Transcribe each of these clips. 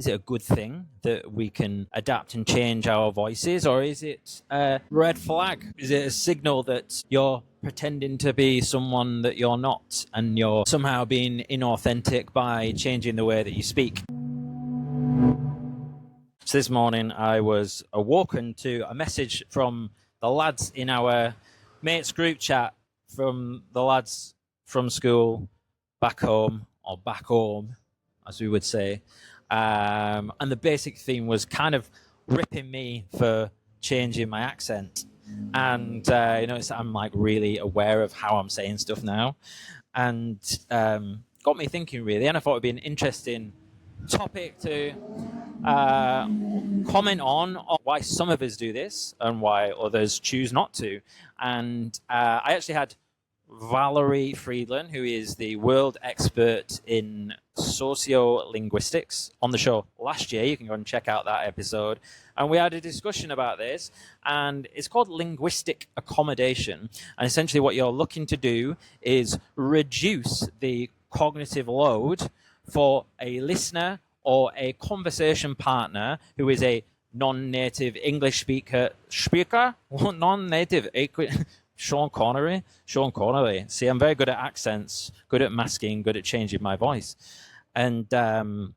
Is it a good thing that we can adapt and change our voices, or is it a red flag? Is it a signal that you're pretending to be someone that you're not, and you're somehow being inauthentic by changing the way that you speak? So this morning I was awoken to a message from the lads in our mates group chat, from the lads from school back home, or back home, as we would say. And the basic theme was kind of ripping me for changing my accent. And I'm like really aware of how I'm saying stuff now. And got me thinking, really. And I thought it'd be an interesting topic to comment on why some of us do this and why others choose not to. And I actually had Valerie Fridland, who is the world expert in sociolinguistics, on the show last year. You can go and check out that episode. And we had a discussion about this, and it's called linguistic accommodation. And essentially what you're looking to do is reduce the cognitive load for a listener or a conversation partner who is a non-native English speaker, non-native Sean Connery. See, I'm very good at accents, good at masking, good at changing my voice. And so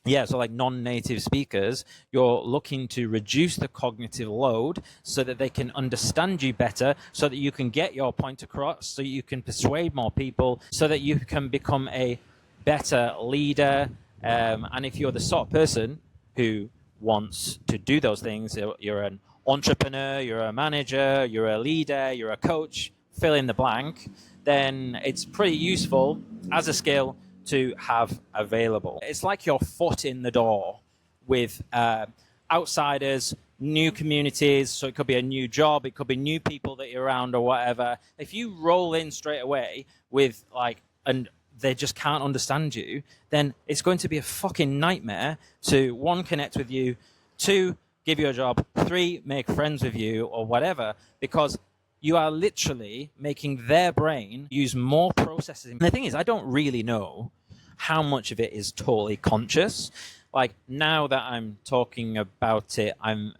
like non-native speakers, you're looking to reduce the cognitive load so that they can understand you better, so that you can get your point across, so you can persuade more people, so that you can become a better leader. And if you're the sort of person who wants to do those things, you're an entrepreneur, you're a manager, you're a leader, you're a coach, fill in the blank, then it's pretty useful as a skill to have available. It's like your foot in the door with outsiders, new communities, so it could be a new job, it could be new people that you're around or whatever. If you roll in straight away with and they just can't understand you, then it's going to be a fucking nightmare to, 1, connect with you, 2, give you a job, 3, make friends with you or whatever, because you are literally making their brain use more processing. And the thing is, I don't really know how much of it is totally conscious. Like, now that I'm talking about it, I'm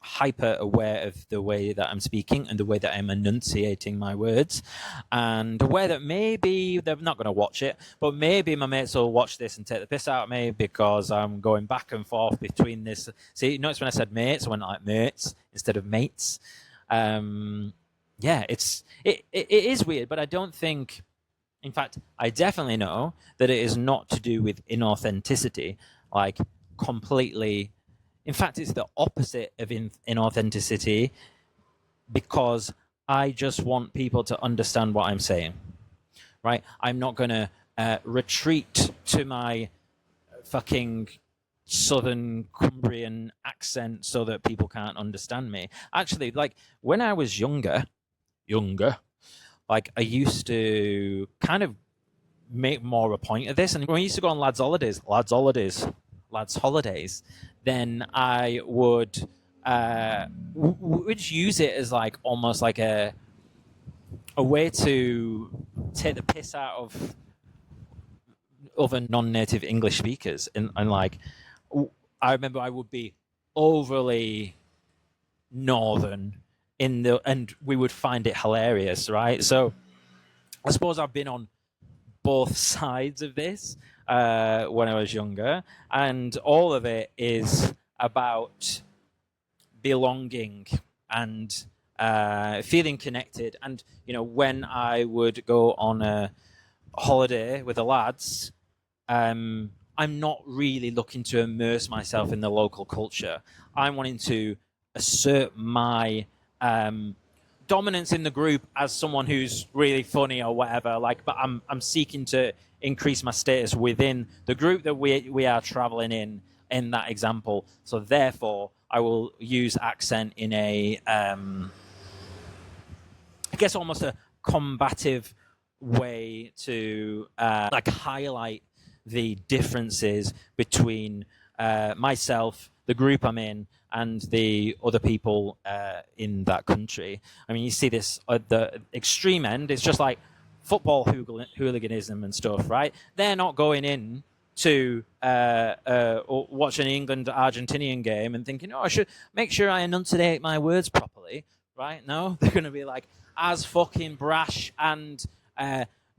hyper aware of the way that I'm speaking and the way that I'm enunciating my words, and aware that maybe they're not going to watch it, but maybe my mates will watch this and take the piss out of me because I'm going back and forth between this. See, notice when I said mates, I went like mates instead of mates. It is weird, but I don't think, in fact, I definitely know that it is not to do with inauthenticity, like completely. In fact, it's the opposite of inauthenticity, because I just want people to understand what I'm saying, right? I'm not going to retreat to my fucking Southern Cumbrian accent so that people can't understand me. Actually, like, when I was younger, like, I used to kind of make more a point of this. And when we used to go on lads' holidays, then I would use it as like almost like a way to take the piss out of other non-native English speakers. And like, I remember I would be overly northern and we would find it hilarious, right? So I suppose I've been on both sides of this when I was younger, and all of it is about belonging and feeling connected. And when I would go on a holiday with the lads, I'm not really looking to immerse myself in the local culture. I'm wanting to assert my dominance in the group as someone who's really funny or whatever. Like, but I'm seeking to increase my status within the group that we are traveling in that example. So therefore, I will use accent in a, I guess, almost a combative way to like highlight the differences between myself, the group I'm in, and the other people in that country. I mean, you see this at the extreme end. It's just like football hooliganism and stuff, right? They're not going in to watch an England-Argentinian game and thinking, oh, I should make sure I enunciate my words properly, right? No, they're going to be like as fucking brash and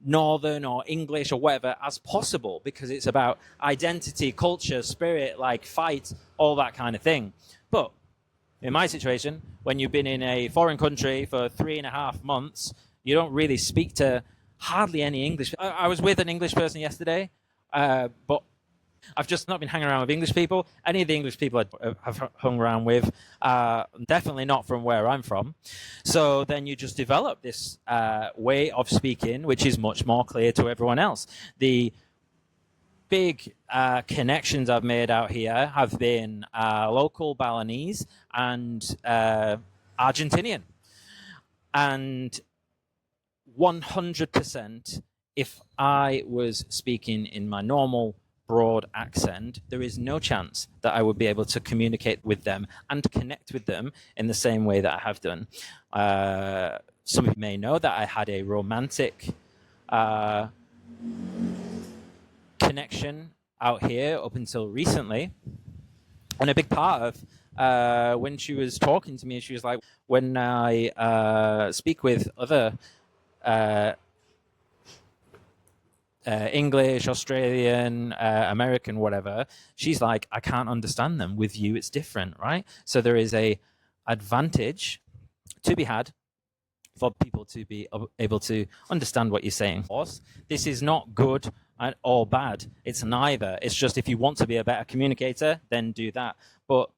Northern or English or whatever as possible, because it's about identity, culture, spirit, like fight, all that kind of thing. But in my situation, when you've been in a foreign country for 3.5 months, you don't really speak to hardly any English. I was with an English person yesterday, but I've just not been hanging around with English people. Any of the English people I've hung around with, definitely not from where I'm from. So then you just develop this way of speaking, which is much more clear to everyone else. The big connections I've made out here have been local Balinese and Argentinian. And 100%, if I was speaking in my normal broad accent, there is no chance that I would be able to communicate with them and connect with them in the same way that I have done. Some of you may know that I had a romantic connection out here up until recently. And a big part of when she was talking to me, she was like, when I speak with other English, Australian, American, whatever, she's like, I can't understand them. With you, it's different, right? So there is a advantage to be had for people to be able to understand what you're saying. This is not good or bad. It's neither. It's just if you want to be a better communicator, then do that. But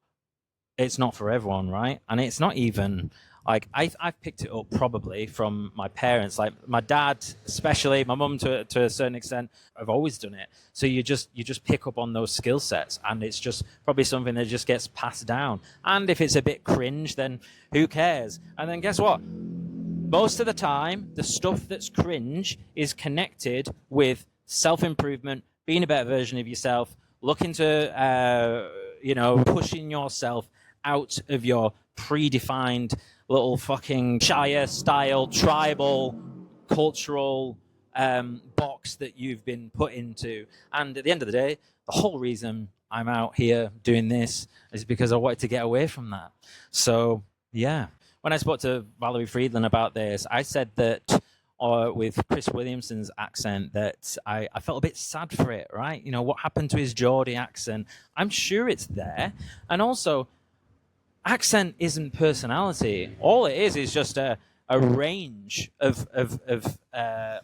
it's not for everyone, right? And it's not even... Like I've picked it up probably from my parents, like my dad, especially my mum to a certain extent. I've always done it. So you just pick up on those skill sets, and it's just probably something that just gets passed down. And if it's a bit cringe, then who cares? And then guess what? Most of the time, the stuff that's cringe is connected with self-improvement, being a better version of yourself, looking to pushing yourself out of your predefined little fucking Shire style tribal cultural box that you've been put into. And at the end of the day, the whole reason I'm out here doing this is because I wanted to get away from that. So yeah, when I spoke to Valerie Fridland about this, I said that with Chris Williamson's accent, that I felt a bit sad for it, right? You know, what happened to his Geordie accent? I'm sure it's there. And also, accent isn't personality. All it is just a range of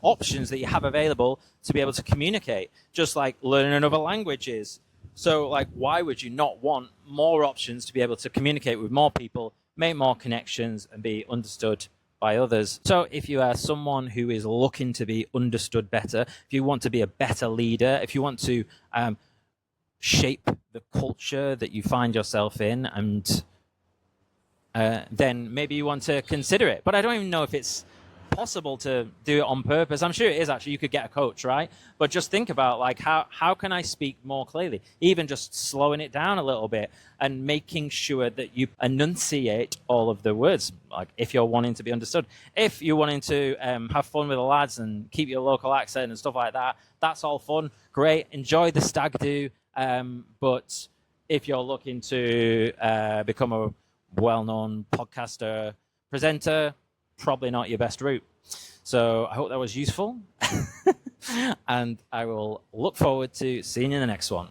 options that you have available to be able to communicate, just like learning another language is. So, like, why would you not want more options to be able to communicate with more people, make more connections, and be understood by others? So if you are someone who is looking to be understood better, if you want to be a better leader, if you want to shape the culture that you find yourself in, and then maybe you want to consider it. But I don't even know if it's possible to do it on purpose. I'm sure it is, actually. You could get a coach, right? But just think about, like, how can I speak more clearly? Even just slowing it down a little bit and making sure that you enunciate all of the words, like if you're wanting to be understood. If you're wanting to have fun with the lads and keep your local accent and stuff like that, that's all fun. Great. Enjoy the stag do. But if you're looking to become a well-known podcaster, presenter, probably not your best route. So I hope that was useful. And I will look forward to seeing you in the next one.